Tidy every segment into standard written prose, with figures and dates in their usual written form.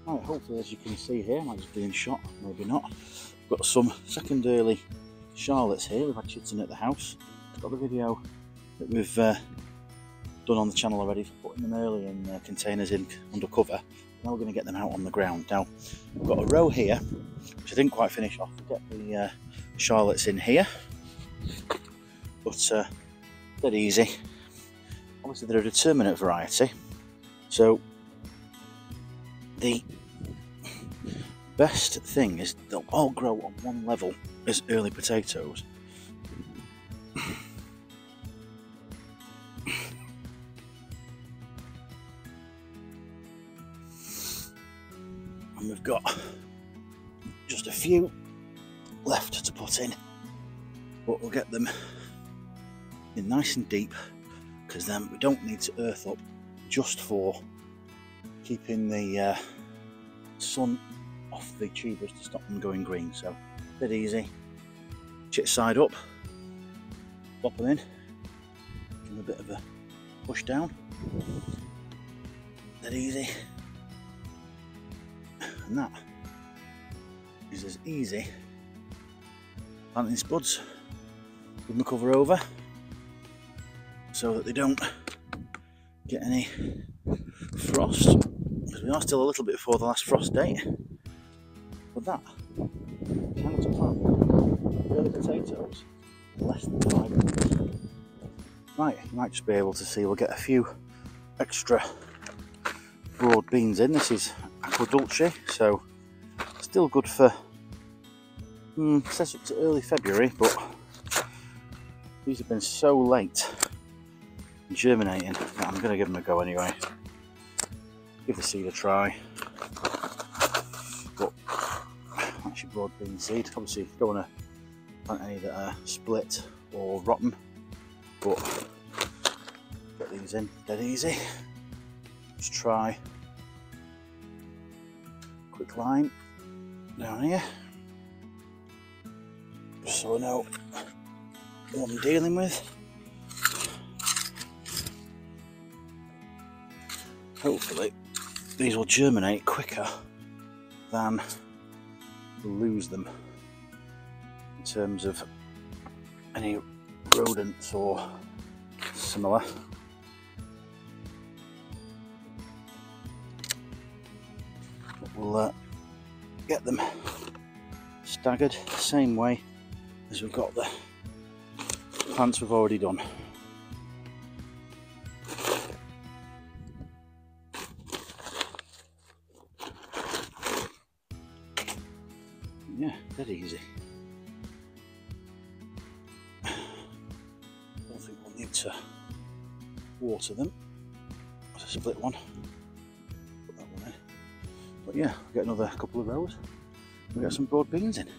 Right, hopefully as you can see here, I might just be in shot, maybe not. Got some second early Charlottes here. We've had chits in at the house. Got the video that we've done on the channel already for putting them early in containers in under cover. Now we're going to get them out on the ground. Now we've got a row here which I didn't quite finish off. We'll get the Charlottes in here, but they're easy. Obviously they're a determinate variety, so the best thing is they'll all grow on one level as early potatoes. And we've got just a few left to put in, but we'll get them in nice and deep, because then we don't need to earth up, just for keeping the sun off the tubers to stop them going green. So dead easy. Chit side up, pop them in, give them a bit of a push down, dead easy. And that is as easy planting spuds. Give them a cover over so that they don't get any frost, because we are still a little bit before the last frost date. But that is how to plant early potatoes in less than 5 minutes. Right, you might just be able to see we'll get a few extra broad beans in. This is aqua dulce, so still good for says up to early February, but these have been so late in germinating that I'm going to give them a go anyway. Give the seed a try. But that's your broad bean seed. Obviously you don't want to plant any that are split or rotten, but get these in dead easy. Just try quick line down here, just so I know what I'm dealing with. Hopefully these will germinate quicker than lose them in terms of any rodents or similar. But we'll get them staggered the same way as we've got the plants we've already done. Yeah, dead easy. Don't think we'll need to water them. There's a split one. Put that one in. But yeah, we'll get another couple of rows. We'll get some broad beans in.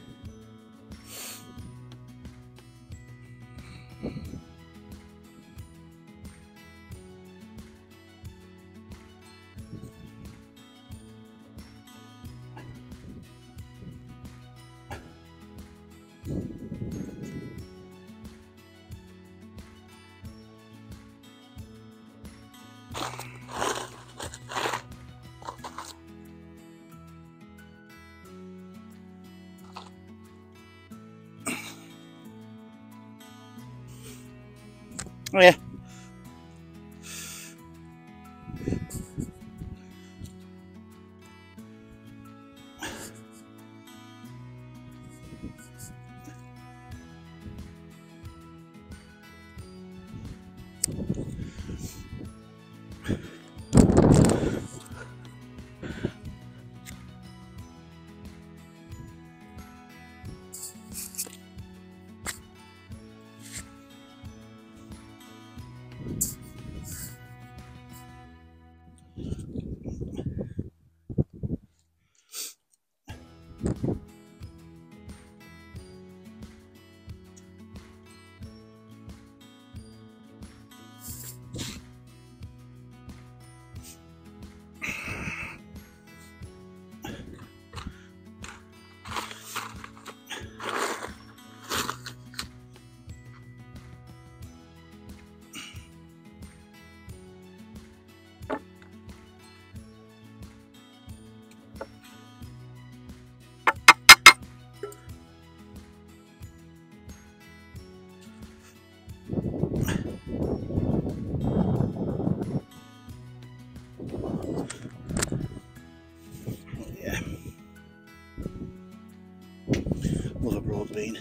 Oh yeah. broad bean.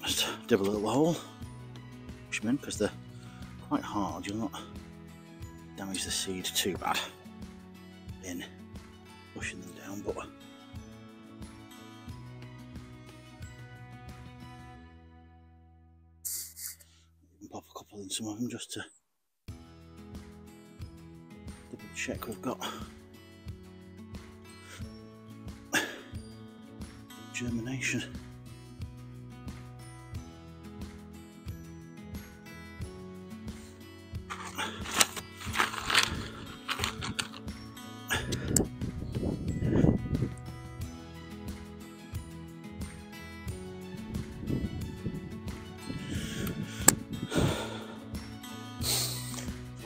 Just dip a little hole, push them in because they're quite hard. You'll not damage the seed too bad in pushing them down, but you can pop a couple in some of them just to double check we've got germination.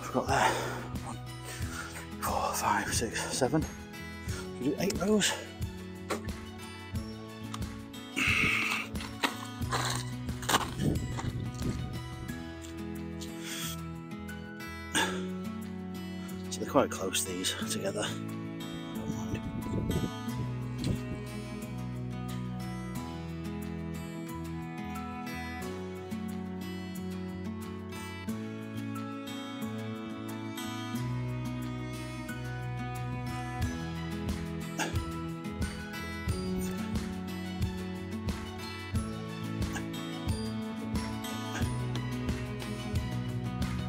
I've got there 1, 4, 5, 6, 7. We do 8 rows. So they're quite close, these together. Don't mind.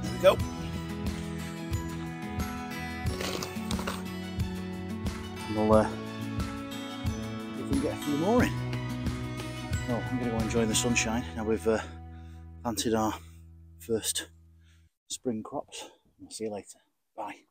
There we go. We'll see if we can get a few more in. Well, I'm going to go enjoy the sunshine. Now we've planted our first spring crops. I'll see you later. Bye.